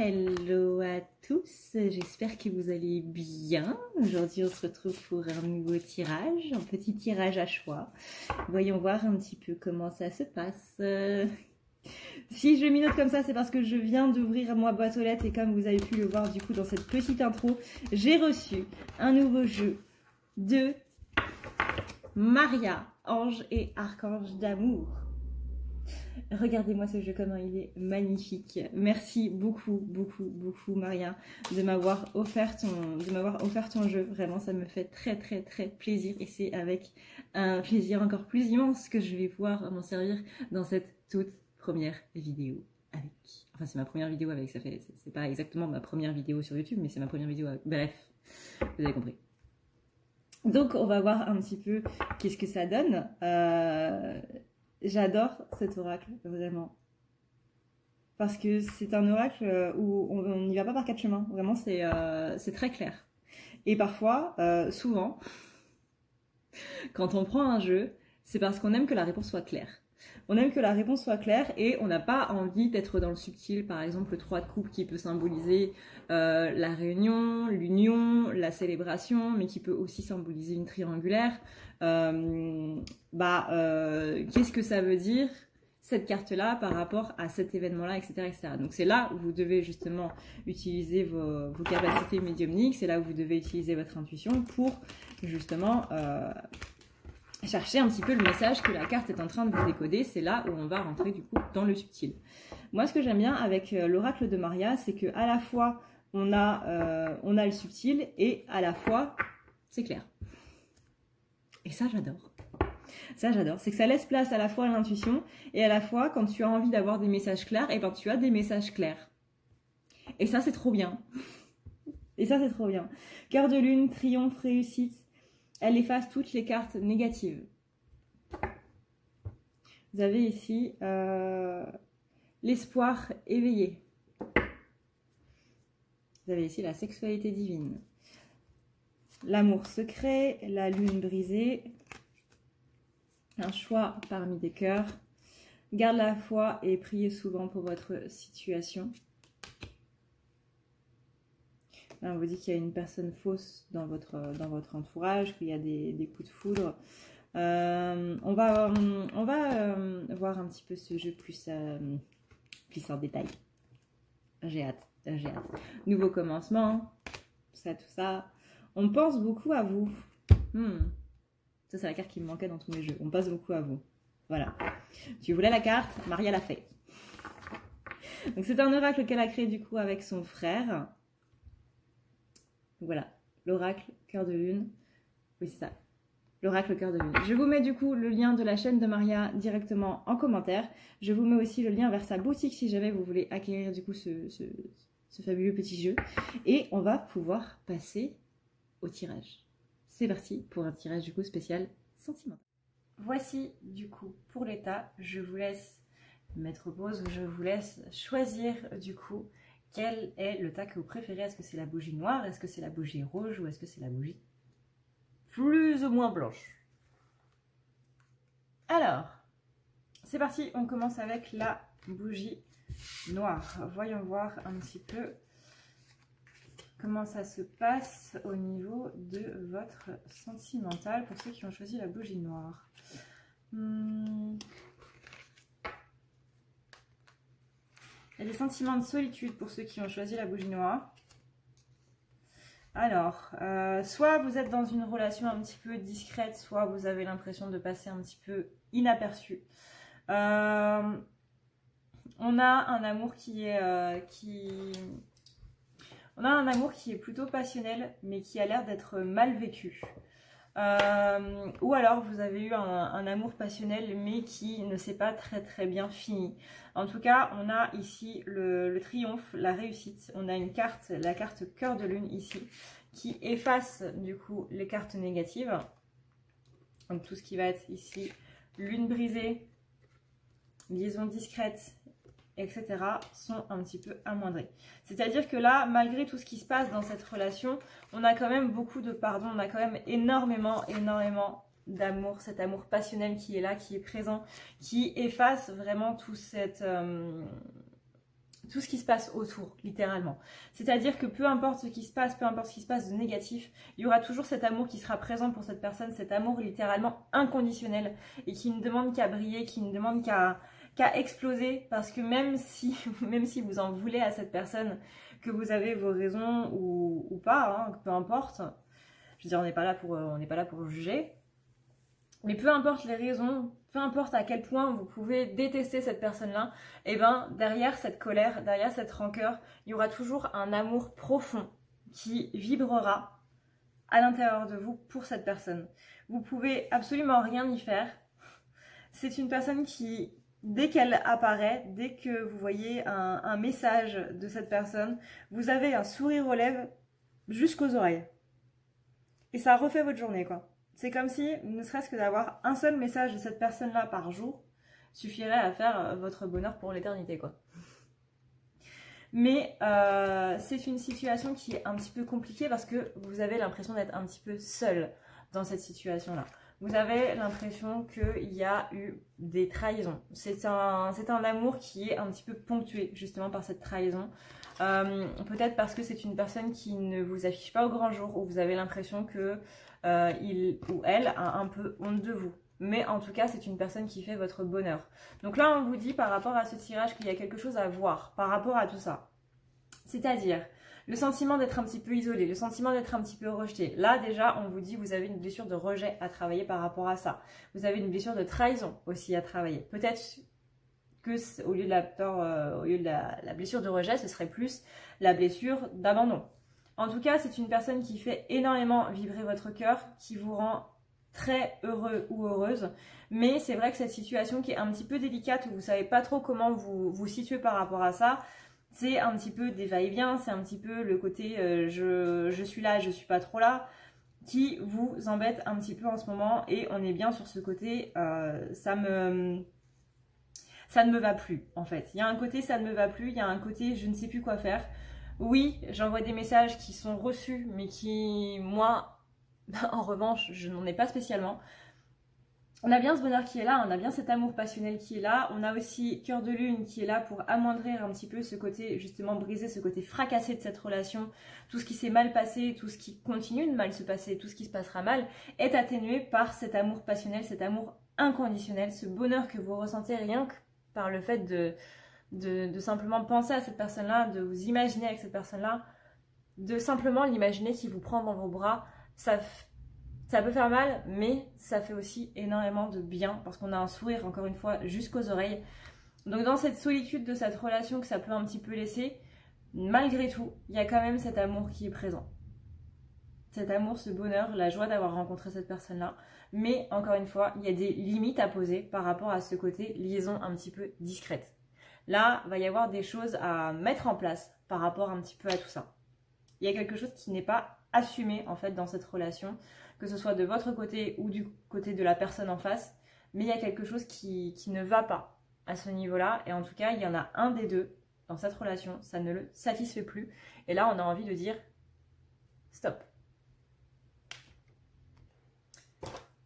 Hello à tous, j'espère que vous allez bien. Aujourd'hui on se retrouve pour un nouveau tirage, un petit tirage à choix. Voyons voir un petit peu comment ça se passe. Si je minote comme ça, c'est parce que je viens d'ouvrir ma boîte aux lettres et comme vous avez pu le voir du coup dans cette petite intro, j'ai reçu un nouveau jeu de Maria, ange et archange d'amour. Regardez-moi ce jeu, comment il est magnifique. Merci beaucoup Maria de m'avoir offert ton jeu. Vraiment, ça me fait très plaisir et c'est avec un plaisir encore plus immense que je vais pouvoir m'en servir dans cette toute première vidéo avec. Enfin, c'est ma première vidéo avec, c'est pas exactement ma première vidéo sur YouTube, mais c'est ma première vidéo avec. Bref, vous avez compris. Donc, on va voir un petit peu qu'est-ce que ça donne. J'adore cet oracle, vraiment. Parce que c'est un oracle où on n'y va pas par quatre chemins. Vraiment, c'est très clair. Et parfois, souvent, quand on prend un jeu, c'est parce qu'on aime que la réponse soit claire. On aime que la réponse soit claire et on n'a pas envie d'être dans le subtil. Par exemple, le 3 de coupe qui peut symboliser la réunion, l'union, la célébration, mais qui peut aussi symboliser une triangulaire. Qu'est-ce que ça veut dire cette carte-là par rapport à cet événement-là, etc., etc. Donc c'est là où vous devez justement utiliser vos capacités médiumniques, c'est là où vous devez utiliser votre intuition pour justement chercher un petit peu le message que la carte est en train de vous décoder. C'est là où on va rentrer du coup dans le subtil. Moi, ce que j'aime bien avec l'oracle de Maria, c'est que à la fois on a le subtil et à la fois c'est clair. Et ça, j'adore. Ça, j'adore. C'est que ça laisse place à la fois à l'intuition et à la fois, quand tu as envie d'avoir des messages clairs, et ben tu as des messages clairs. Et ça, c'est trop bien. Et ça, c'est trop bien. Cœur de lune, triomphe, réussite. Elle efface toutes les cartes négatives. Vous avez ici l'espoir éveillé. Vous avez ici la sexualité divine. L'amour secret, la lune brisée, un choix parmi des cœurs, garde la foi et priez souvent pour votre situation. Là, on vous dit qu'il y a une personne fausse dans votre entourage, qu'il y a des coups de foudre. On va voir un petit peu ce jeu plus en détail. J'ai hâte. Nouveau commencement, tout ça. On pense beaucoup à vous. Ça, c'est la carte qui me manquait dans tous mes jeux. On pense beaucoup à vous. Voilà. Tu voulais la carte, Maria l'a fait. Donc, c'est un oracle qu'elle a créé du coup avec son frère. Voilà. L'oracle cœur de lune. Oui, c'est ça. L'oracle cœur de lune. Je vous mets du coup le lien de la chaîne de Maria directement en commentaire. Je vous mets aussi le lien vers sa boutique si jamais vous voulez acquérir du coup ce fabuleux petit jeu. Et on va pouvoir passer au tirage. C'est parti pour un tirage du coup spécial sentimental. Voici du coup pour l'état, je vous laisse mettre pause, je vous laisse choisir du coup quel est le tas que vous préférez. Est-ce que c'est la bougie noire, est-ce que c'est la bougie rouge ou est-ce que c'est la bougie plus ou moins blanche? Alors, c'est parti, on commence avec la bougie noire. Voyons voir un petit peu comment ça se passe au niveau de votre sentimental pour ceux qui ont choisi la bougie noire. Il y a des sentiments de solitude pour ceux qui ont choisi la bougie noire. Alors, soit vous êtes dans une relation un petit peu discrète, soit vous avez l'impression de passer un petit peu inaperçu. On a un amour on a un amour qui est plutôt passionnel, mais qui a l'air d'être mal vécu. Ou alors vous avez eu un amour passionnel, mais qui ne s'est pas très bien fini. En tout cas, on a ici le triomphe, la réussite. On a une carte, la carte cœur de lune ici, qui efface du coup les cartes négatives. Donc tout ce qui va être ici, lune brisée, liaison discrète, etc. sont un petit peu amoindris. C'est-à-dire que là, malgré tout ce qui se passe dans cette relation, on a quand même beaucoup de pardon, on a quand même énormément d'amour, cet amour passionnel qui est là, qui est présent, qui efface vraiment tout tout ce qui se passe autour, littéralement. C'est-à-dire que peu importe ce qui se passe, peu importe ce qui se passe de négatif, il y aura toujours cet amour qui sera présent pour cette personne, cet amour littéralement inconditionnel et qui ne demande qu'à briller, qui ne demande qu'à exploser, parce que même si vous en voulez à cette personne, que vous avez vos raisons ou pas, hein, peu importe, je veux dire, on n'est pas là pour juger, mais peu importe les raisons, peu importe à quel point vous pouvez détester cette personne-là, et ben derrière cette colère, derrière cette rancœur, il y aura toujours un amour profond qui vibrera à l'intérieur de vous pour cette personne. Vous pouvez absolument rien y faire. C'est une personne qui, dès qu'elle apparaît, dès que vous voyez un message de cette personne, vous avez un sourire aux lèvres jusqu'aux oreilles. Et ça refait votre journée, quoi. C'est comme si, ne serait-ce que d'avoir un seul message de cette personne-là par jour, suffirait à faire votre bonheur pour l'éternité, quoi. Mais c'est une situation qui est un petit peu compliquée parce que vous avez l'impression d'être un petit peu seul dans cette situation-là. Vous avez l'impression qu'il y a eu des trahisons. C'est un amour qui est un petit peu ponctué justement par cette trahison. Peut-être parce que c'est une personne qui ne vous affiche pas au grand jour, où vous avez l'impression que il ou elle a un peu honte de vous. Mais en tout cas, c'est une personne qui fait votre bonheur. Donc là, on vous dit par rapport à ce tirage qu'il y a quelque chose à voir par rapport à tout ça. C'est-à-dire le sentiment d'être un petit peu isolé, le sentiment d'être un petit peu rejeté. Là, déjà, on vous dit vous avez une blessure de rejet à travailler par rapport à ça. Vous avez une blessure de trahison aussi à travailler. Peut-être que au lieu de la blessure de rejet, ce serait plus la blessure d'abandon. En tout cas, c'est une personne qui fait énormément vibrer votre cœur, qui vous rend très heureux ou heureuse. Mais c'est vrai que cette situation qui est un petit peu délicate, où vous ne savez pas trop comment vous situer par rapport à ça, c'est un petit peu des va-et-vient, c'est un petit peu le côté je suis là, je suis pas trop là, qui vous embête un petit peu en ce moment. Et on est bien sur ce côté, ça ne me va plus en fait. Il y a un côté ça ne me va plus, il y a un côté je ne sais plus quoi faire. Oui, j'envoie des messages qui sont reçus, mais qui, moi, en revanche, je n'en ai pas spécialement. On a bien ce bonheur qui est là, on a bien cet amour passionnel qui est là, on a aussi Cœur de Lune qui est là pour amoindrir un petit peu ce côté, justement briser ce côté fracassé de cette relation. Tout ce qui s'est mal passé, tout ce qui continue de mal se passer, tout ce qui se passera mal, est atténué par cet amour passionnel, cet amour inconditionnel, ce bonheur que vous ressentez rien que par le fait de simplement penser à cette personne-là, de vous imaginer avec cette personne-là, de simplement l'imaginer qui vous prend dans vos bras. Ça peut faire mal, mais ça fait aussi énormément de bien parce qu'on a un sourire, encore une fois, jusqu'aux oreilles. Donc dans cette solitude de cette relation que ça peut un petit peu laisser, malgré tout, il y a quand même cet amour qui est présent. Cet amour, ce bonheur, la joie d'avoir rencontré cette personne-là. Mais encore une fois, il y a des limites à poser par rapport à ce côté liaison un petit peu discrète. Là, il va y avoir des choses à mettre en place par rapport un petit peu à tout ça. Il y a quelque chose qui n'est pas assumé en fait dans cette relation, que ce soit de votre côté ou du côté de la personne en face, mais il y a quelque chose qui ne va pas à ce niveau-là, et en tout cas, il y en a un des deux dans cette relation, ça ne le satisfait plus, et là, on a envie de dire stop.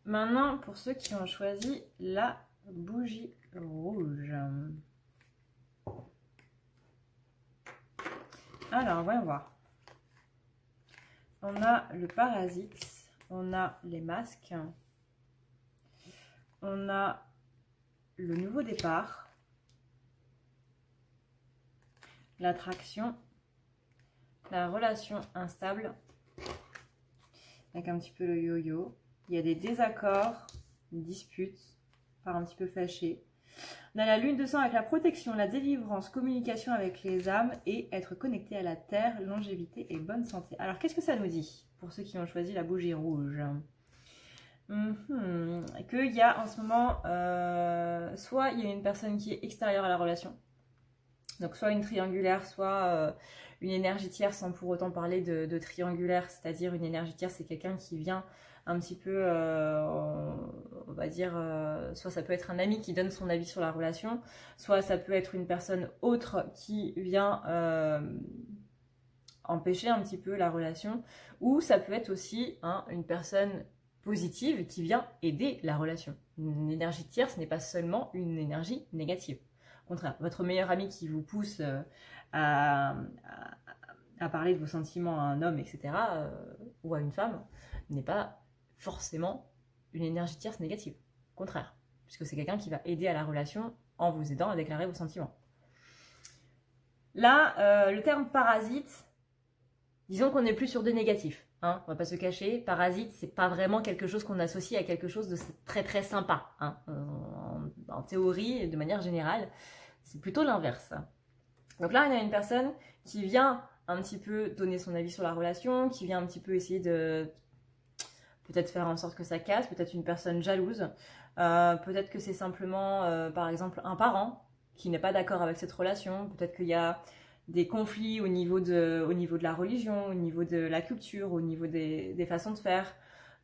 Maintenant, pour ceux qui ont choisi la bougie rouge. Alors, voyons voir. On a le parasite, on a les masques, on a le nouveau départ, l'attraction, la relation instable, avec un petit peu le yo-yo. Il y a des désaccords, une dispute, par un petit peu fâché. On a la lune de sang avec la protection, la délivrance, communication avec les âmes et être connecté à la terre, longévité et bonne santé. Alors, qu'est-ce que ça nous dit pour ceux qui ont choisi la bougie rouge? Qu'il y a en ce moment, soit il y a une personne qui est extérieure à la relation, donc soit une triangulaire, soit une énergie tierce, sans pour autant parler de triangulaire, c'est-à-dire une énergie tierce, c'est quelqu'un qui vient un petit peu, on va dire, soit ça peut être un ami qui donne son avis sur la relation, soit ça peut être une personne autre qui vient empêcher un petit peu la relation, ou ça peut être aussi une personne positive qui vient aider la relation. Une énergie tierce n'est pas seulement une énergie négative. contraire, votre meilleur ami qui vous pousse à parler de vos sentiments à un homme, etc., ou à une femme, n'est pas forcément une énergie tierce négative. Au contraire, puisque c'est quelqu'un qui va aider à la relation en vous aidant à déclarer vos sentiments. Là, le terme parasite, disons qu'on n'est plus sur des négatifs. Hein, on va pas se cacher, parasite, c'est pas vraiment quelque chose qu'on associe à quelque chose de très très sympa. Hein. En théorie, et de manière générale, c'est plutôt l'inverse. Donc là, il y a une personne qui vient un petit peu donner son avis sur la relation, qui vient un petit peu essayer de peut-être faire en sorte que ça casse, peut-être une personne jalouse, peut-être que c'est simplement, par exemple, un parent qui n'est pas d'accord avec cette relation, peut-être qu'il y a des conflits au niveau de la religion, au niveau de la culture, au niveau des façons de faire.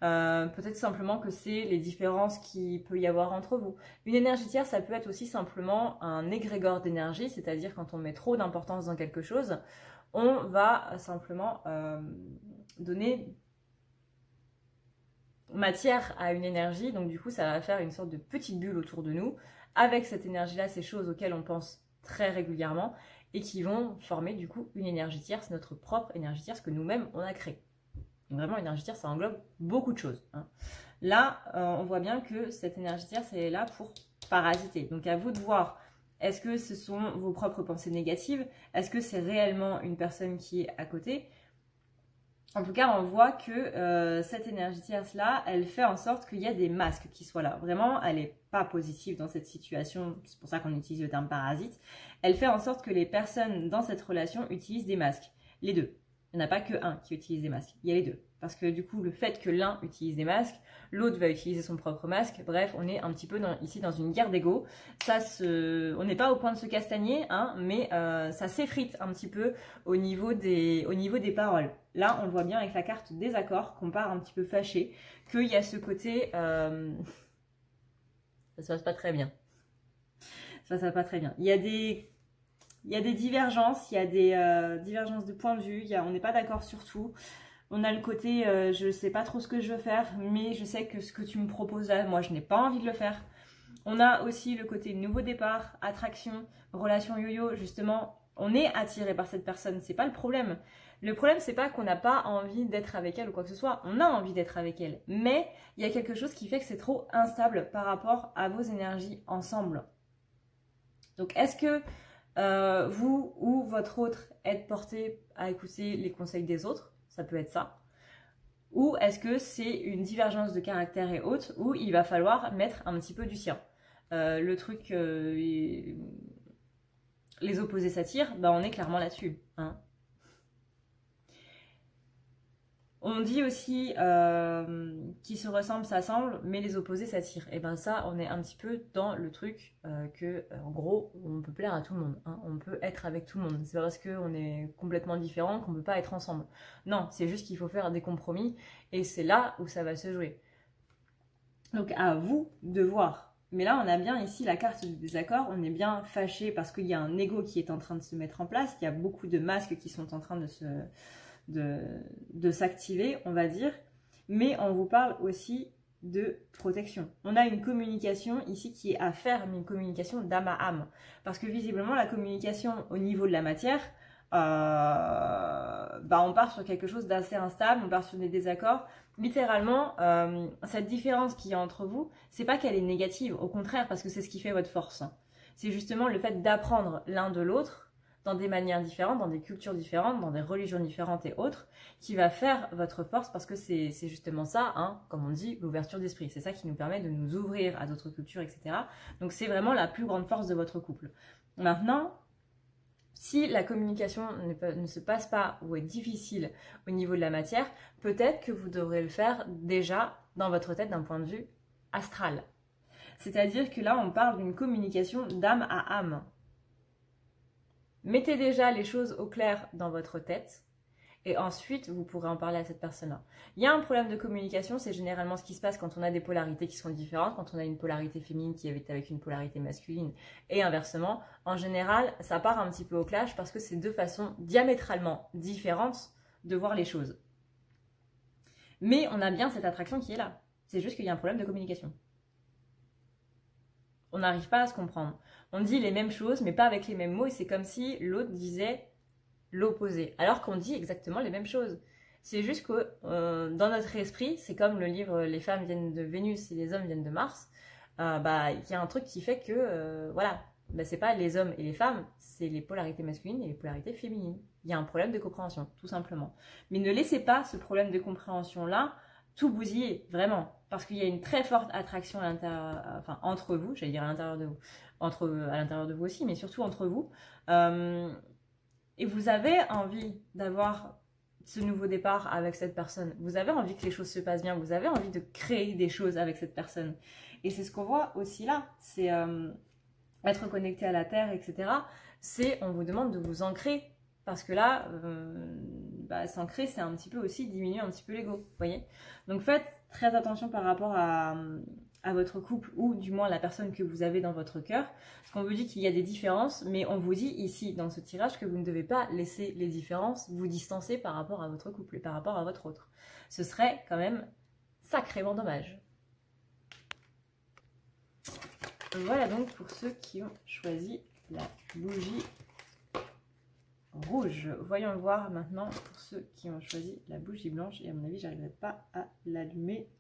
Peut-être simplement que c'est les différences qu'il peut y avoir entre vous. Une énergie tierce, ça peut être aussi simplement un égrégore d'énergie, c'est-à-dire quand on met trop d'importance dans quelque chose, on va simplement donner matière à une énergie, donc du coup ça va faire une sorte de petite bulle autour de nous, avec cette énergie-là, ces choses auxquelles on pense très régulièrement, et qui vont former du coup une énergie tierce, notre propre énergie tierce que nous-mêmes on a créée. Donc vraiment, l'énergie tierce, ça englobe beaucoup de choses. Hein. Là, on voit bien que cette énergie tierce, elle est là pour parasiter. Donc à vous de voir, est-ce que ce sont vos propres pensées négatives? Est-ce que c'est réellement une personne qui est à côté? En tout cas, on voit que cette énergie tierce-là, elle fait en sorte qu'il y a des masques qui soient là. Vraiment, elle n'est pas positive dans cette situation, c'est pour ça qu'on utilise le terme parasite. Elle fait en sorte que les personnes dans cette relation utilisent des masques, les deux. Il n'y en a pas que un qui utilise des masques, il y a les deux. Parce que du coup, le fait que l'un utilise des masques, l'autre va utiliser son propre masque. Bref, on est un petit peu ici dans une guerre d'ego. On n'est pas au point de se castagner, hein, mais ça s'effrite un petit peu au niveau des paroles. Là, on le voit bien avec la carte désaccord, qu'on part un petit peu fâché, qu'il y a ce côté... ça se passe pas très bien. Ça se passe pas très bien. Il y a des divergences, il y a des divergences de point de vue, on n'est pas d'accord sur tout. On a le côté, je ne sais pas trop ce que je veux faire, mais je sais que ce que tu me proposes là, moi je n'ai pas envie de le faire. On a aussi le côté nouveau départ, attraction, relation yo-yo, justement, on est attiré par cette personne, c'est pas le problème. Le problème, c'est pas qu'on n'a pas envie d'être avec elle ou quoi que ce soit, on a envie d'être avec elle, mais il y a quelque chose qui fait que c'est trop instable par rapport à vos énergies ensemble. Donc est-ce que vous ou votre autre êtes porté à écouter les conseils des autres? Ça peut être ça. Ou est-ce que c'est une divergence de caractère et autres où il va falloir mettre un petit peu du sien? Le truc, les opposés s'attirent, bah on est clairement là-dessus. Hein. On dit aussi qui se ressemblent s'assemblent, mais les opposés s'attirent. Et ben ça, on est un petit peu dans le truc en gros, on peut plaire à tout le monde. Hein. On peut être avec tout le monde. C'est pas parce qu'on est complètement différent qu'on peut pas être ensemble. Non, c'est juste qu'il faut faire des compromis et c'est là où ça va se jouer. Donc à vous de voir. Mais là, on a bien ici la carte du désaccord. On est bien fâché parce qu'il y a un ego qui est en train de se mettre en place. Il y a beaucoup de masques qui sont en train de s'activer, on va dire, mais on vous parle aussi de protection. On a une communication ici qui est à faire, mais une communication d'âme à âme, parce que visiblement la communication au niveau de la matière, on part sur quelque chose d'assez instable, on part sur des désaccords. Littéralement, cette différence qu'il y a entre vous, c'est pas qu'elle est négative, au contraire, parce que c'est ce qui fait votre force. C'est justement le fait d'apprendre l'un de l'autre, dans des manières différentes, dans des cultures différentes, dans des religions différentes et autres, qui va faire votre force parce que c'est justement ça, hein, comme on dit, l'ouverture d'esprit. C'est ça qui nous permet de nous ouvrir à d'autres cultures, etc. Donc c'est vraiment la plus grande force de votre couple. Maintenant, si la communication ne se passe pas ou est difficile au niveau de la matière, peut-être que vous devrez le faire déjà dans votre tête d'un point de vue astral. C'est-à-dire que là, on parle d'une communication d'âme à âme. Mettez déjà les choses au clair dans votre tête et ensuite vous pourrez en parler à cette personne-là. Il y a un problème de communication, c'est généralement ce qui se passe quand on a des polarités qui sont différentes, quand on a une polarité féminine qui est avec une polarité masculine et inversement. En général, ça part un petit peu au clash parce que c'est deux façons diamétralement différentes de voir les choses. Mais on a bien cette attraction qui est là. C'est juste qu'il y a un problème de communication. On n'arrive pas à se comprendre. On dit les mêmes choses, mais pas avec les mêmes mots, et c'est comme si l'autre disait l'opposé, alors qu'on dit exactement les mêmes choses. C'est juste que dans notre esprit, c'est comme le livre Les femmes viennent de Vénus et les hommes viennent de Mars. Bah, il y a un truc qui fait que, voilà, bah, c'est pas les hommes et les femmes, c'est les polarités masculines et les polarités féminines. Il y a un problème de compréhension, tout simplement. Mais ne laissez pas ce problème de compréhension-là tout bousiller, vraiment. Parce qu'il y a une très forte attraction à l'intérieur, enfin, entre vous, j'allais dire à l'intérieur de vous, à l'intérieur de vous aussi, mais surtout entre vous. Et vous avez envie d'avoir ce nouveau départ avec cette personne. Vous avez envie que les choses se passent bien. Vous avez envie de créer des choses avec cette personne. Et c'est ce qu'on voit aussi là. C'est être connecté à la terre, etc. C'est, on vous demande de vous ancrer. Parce que là, bah, s'ancrer, c'est un petit peu aussi diminuer un petit peu l'ego. Vous voyez? Donc faites très attention par rapport à votre couple ou du moins la personne que vous avez dans votre cœur. Parce qu'on vous dit qu'il y a des différences, mais on vous dit ici dans ce tirage que vous ne devez pas laisser les différences vous distancer par rapport à votre couple et par rapport à votre autre. Ce serait quand même sacrément dommage. Voilà donc pour ceux qui ont choisi la bougie rouge. Voyons le voir maintenant pour ceux qui ont choisi la bougie blanche. Et à mon avis, j'arriverai pas à l'allumer.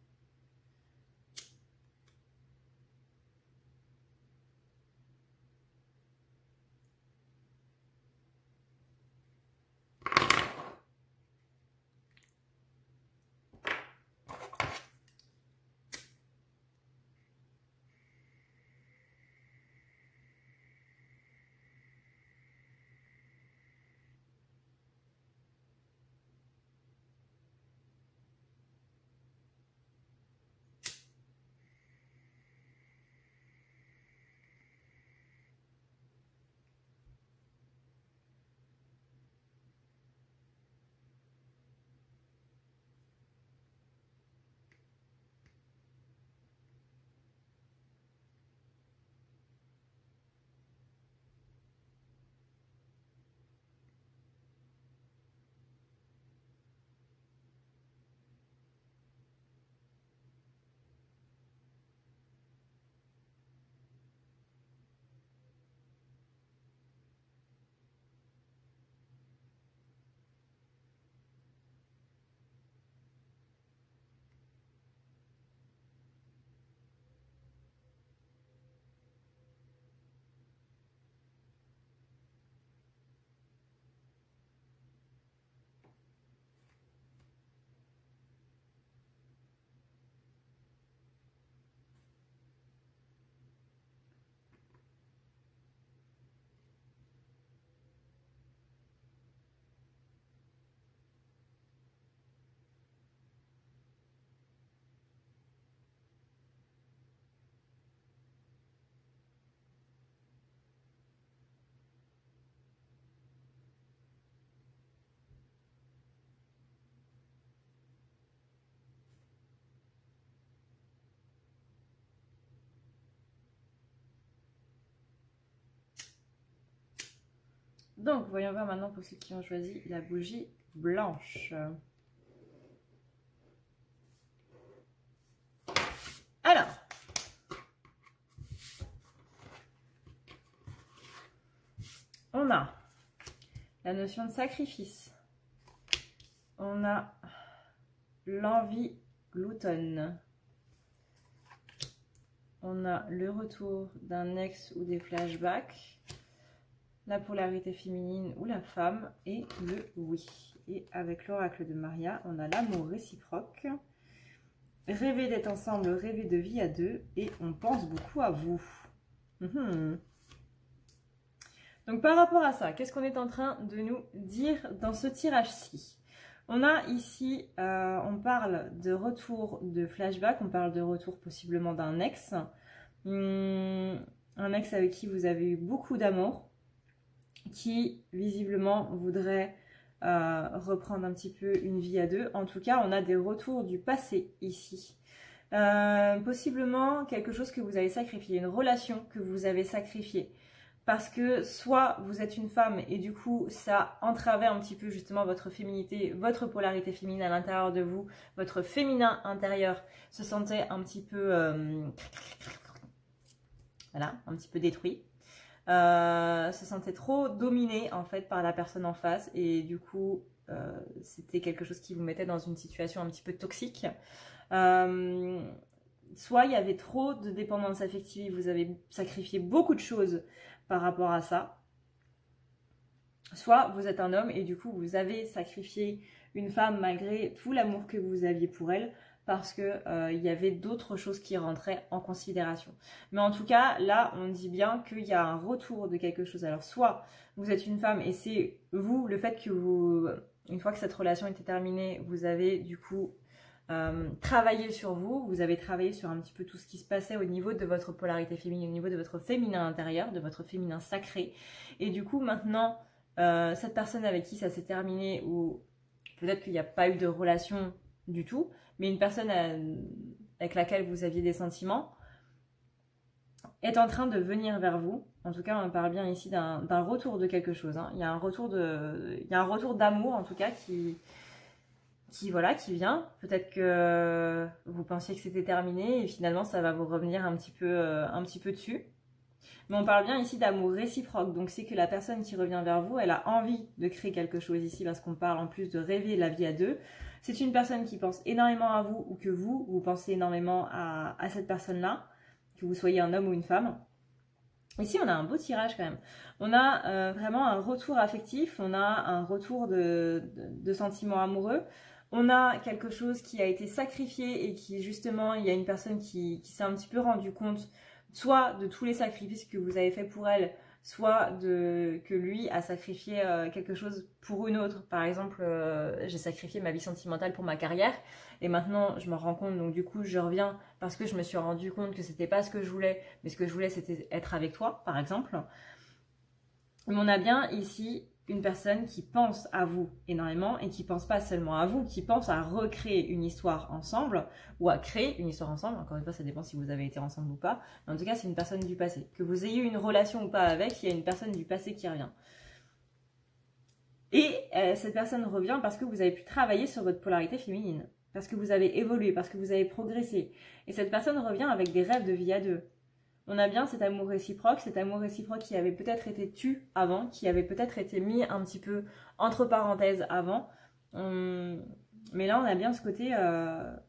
Donc, voyons voir maintenant pour ceux qui ont choisi la bougie blanche. Alors, on a la notion de sacrifice. On a l'envie gloutonne. On a le retour d'un ex ou des flashbacks. La polarité féminine ou la femme et le oui. Et avec l'oracle de Maria, on a l'amour réciproque. Rêver d'être ensemble, rêver de vie à deux et on pense beaucoup à vous. Donc par rapport à ça, qu'est-ce qu'on est en train de nous dire dans ce tirage-ci? On a ici, on parle de retour de flashback, on parle de retour possiblement d'un ex. Un ex avec qui vous avez eu beaucoup d'amour, qui visiblement voudrait reprendre un petit peu une vie à deux. En tout cas, on a des retours du passé ici. Possiblement quelque chose que vous avez sacrifié, une relation que vous avez sacrifiée. Parce que soit vous êtes une femme et du coup ça entravait un petit peu justement votre féminité, votre polarité féminine à l'intérieur de vous, votre féminin intérieur se sentait un petit peu voilà, un petit peu détruit. Se sentait trop dominé en fait par la personne en face et du coup c'était quelque chose qui vous mettait dans une situation un petit peu toxique. Soit il y avait trop de dépendance affective, vous avez sacrifié beaucoup de choses par rapport à ça. Soit vous êtes un homme et du coup vous avez sacrifié une femme malgré tout l'amour que vous aviez pour elle parce que il y avait d'autres choses qui rentraient en considération. Mais en tout cas, là, on dit bien qu'il y a un retour de quelque chose. Alors soit vous êtes une femme et c'est vous, le fait que vous, une fois que cette relation était terminée, vous avez du coup travaillé sur vous, vous avez travaillé sur un petit peu tout ce qui se passait au niveau de votre polarité féminine, au niveau de votre féminin intérieur, de votre féminin sacré. Et du coup, maintenant, cette personne avec qui ça s'est terminé, ou peut-être qu'il n'y a pas eu de relation du tout, mais une personne avec laquelle vous aviez des sentiments, est en train de venir vers vous. En tout cas, on parle bien ici d'un retour de quelque chose. Hein. Il y a un retour d'amour, en tout cas, qui vient. Peut-être que vous pensiez que c'était terminé et finalement, ça va vous revenir un petit peu dessus. Mais on parle bien ici d'amour réciproque. Donc, c'est que la personne qui revient vers vous, elle a envie de créer quelque chose ici parce qu'on parle en plus de rêver la vie à deux. C'est une personne qui pense énormément à vous ou que vous pensez énormément à cette personne-là, que vous soyez un homme ou une femme. Ici, on a un beau tirage quand même. On a vraiment un retour affectif, on a un retour de sentiments amoureux. On a quelque chose qui a été sacrifié et qui, justement, il y a une personne qui s'est un petit peu rendu compte soit de tous les sacrifices que vous avez fait pour elle, soit que lui a sacrifié quelque chose pour une autre. Par exemple, j'ai sacrifié ma vie sentimentale pour ma carrière et maintenant je me rends compte, donc du coup je reviens parce que je me suis rendu compte que c'était pas ce que je voulais, mais ce que je voulais c'était être avec toi, par exemple. Mais on a bien ici une personne qui pense à vous énormément et qui pense pas seulement à vous, qui pense à recréer une histoire ensemble ou à créer une histoire ensemble. Encore une fois, ça dépend si vous avez été ensemble ou pas. Mais en tout cas, c'est une personne du passé. Que vous ayez eu une relation ou pas avec, il y a une personne du passé qui revient. Et cette personne revient parce que vous avez pu travailler sur votre polarité féminine, parce que vous avez évolué, parce que vous avez progressé. Et cette personne revient avec des rêves de vie à deux. On a bien cet amour réciproque qui avait peut-être été tu avant, qui avait peut-être été mis un petit peu entre parenthèses avant. Mais là, on a bien ce côté,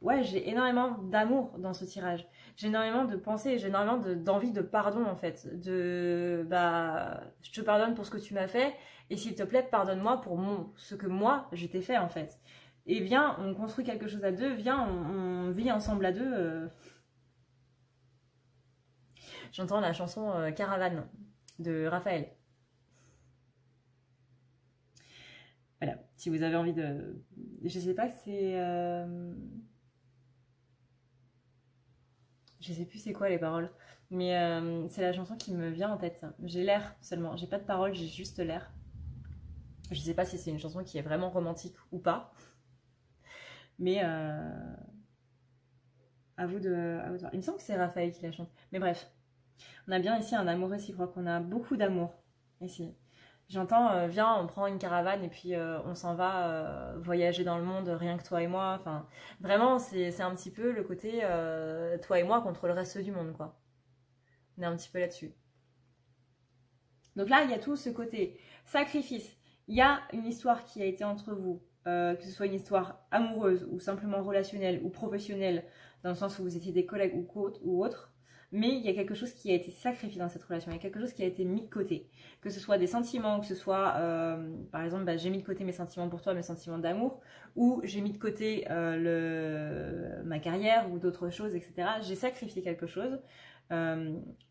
ouais, j'ai énormément d'amour dans ce tirage. J'ai énormément de pensées, j'ai énormément d'envie de pardon, en fait. Je te pardonne pour ce que tu m'as fait, et s'il te plaît, pardonne-moi pour ce que moi, je t'ai fait, en fait. Et viens, on construit quelque chose à deux, viens, on vit ensemble à deux. J'entends la chanson Caravane de Raphaël. Voilà, si vous avez envie de... Je sais pas, c'est... Je sais plus c'est quoi les paroles, mais c'est la chanson qui me vient en tête. J'ai l'air seulement, j'ai pas de paroles, j'ai juste l'air. Je sais pas si c'est une chanson qui est vraiment romantique ou pas, mais à vous de voir. Il me semble que c'est Raphaël qui la chante, mais bref. On a bien ici un amour réciproque, on a beaucoup d'amour ici. J'entends, viens, on prend une caravane et puis on s'en va voyager dans le monde, rien que toi et moi. Enfin, vraiment, c'est un petit peu le côté toi et moi contre le reste du monde, quoi. On est un petit peu là-dessus. Donc là, il y a tout ce côté sacrifice. Il y a une histoire qui a été entre vous, que ce soit une histoire amoureuse ou simplement relationnelle ou professionnelle, dans le sens où vous étiez des collègues ou autre. Mais il y a quelque chose qui a été sacrifié dans cette relation, il y a quelque chose qui a été mis de côté. Que ce soit des sentiments, que ce soit, par exemple, j'ai mis de côté mes sentiments pour toi, mes sentiments d'amour, ou j'ai mis de côté ma carrière ou d'autres choses, etc. J'ai sacrifié quelque chose,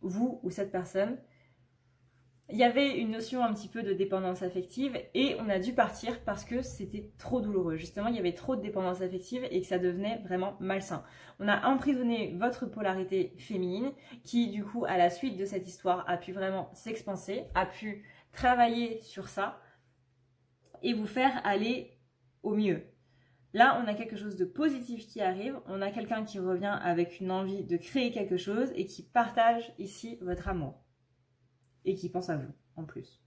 vous ou cette personne. Il y avait une notion un petit peu de dépendance affective et on a dû partir parce que c'était trop douloureux. Justement, il y avait trop de dépendance affective et que ça devenait vraiment malsain. On a emprisonné votre polarité féminine qui, du coup, à la suite de cette histoire, a pu vraiment s'expanser, a pu travailler sur ça et vous faire aller au mieux. Là, on a quelque chose de positif qui arrive. On a quelqu'un qui revient avec une envie de créer quelque chose et qui partage ici votre amour. Et qui pense à vous, en plus.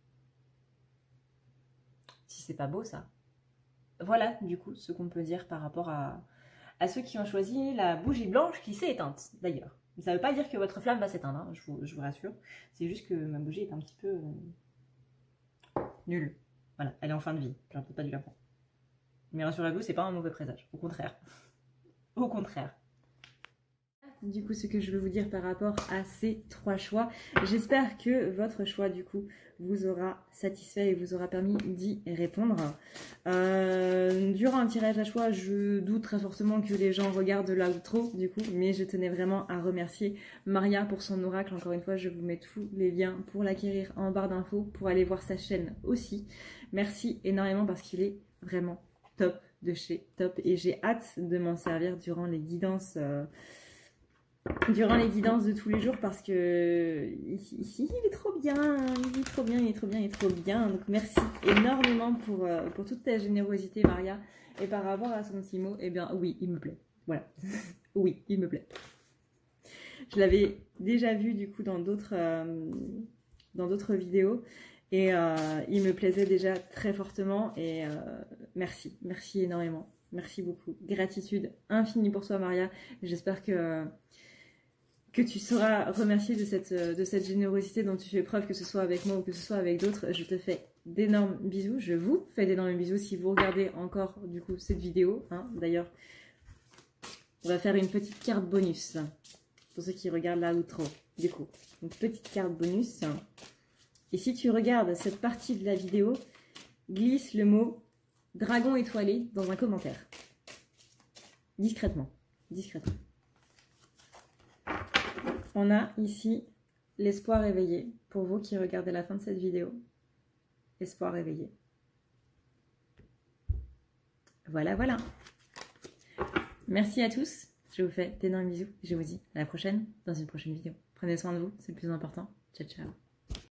Si c'est pas beau, ça. Voilà, du coup, ce qu'on peut dire par rapport à ceux qui ont choisi la bougie blanche qui s'est éteinte, d'ailleurs. Mais ça ne veut pas dire que votre flamme va s'éteindre, hein, je vous rassure. C'est juste que ma bougie est un petit peu nulle. Voilà, elle est en fin de vie. J'aurais peut-être pas dû la prendre. Mais rassurez-vous, c'est pas un mauvais présage. Au contraire. Au contraire. Du coup, ce que je veux vous dire par rapport à ces 3 choix, j'espère que votre choix, du coup, vous aura satisfait et vous aura permis d'y répondre. Durant un tirage à choix, je doute très fortement que les gens regardent l'outro, du coup, mais je tenais vraiment à remercier Maria pour son oracle. Encore une fois, je vous mets tous les liens pour l'acquérir en barre d'infos, pour aller voir sa chaîne aussi. Merci énormément parce qu'il est vraiment top de chez top et j'ai hâte de m'en servir durant les guidances de tous les jours parce que il est trop bien, il est trop bien, il est trop bien, il est trop bien. Donc merci énormément pour toute ta générosité, Maria. Et par rapport à son petit mot, eh bien oui, il me plaît. Voilà. Oui, il me plaît. Je l'avais déjà vu du coup dans d'autres vidéos et il me plaisait déjà très fortement et merci énormément. Merci beaucoup. Gratitude infinie pour toi, Maria. J'espère que tu seras remerciée de cette générosité dont tu fais preuve, que ce soit avec moi ou que ce soit avec d'autres. Je te fais d'énormes bisous. Je vous fais d'énormes bisous si vous regardez encore du coup cette vidéo. Hein. D'ailleurs, on va faire une petite carte bonus pour ceux qui regardent la outro. Du coup, une petite carte bonus. Et si tu regardes cette partie de la vidéo, glisse le mot dragon étoilé dans un commentaire. Discrètement. Discrètement. On a ici l'espoir éveillé pour vous qui regardez la fin de cette vidéo. Espoir éveillé. Voilà, voilà. Merci à tous. Je vous fais d'énormes bisous. Je vous dis à la prochaine dans une prochaine vidéo. Prenez soin de vous, c'est le plus important. Ciao, ciao.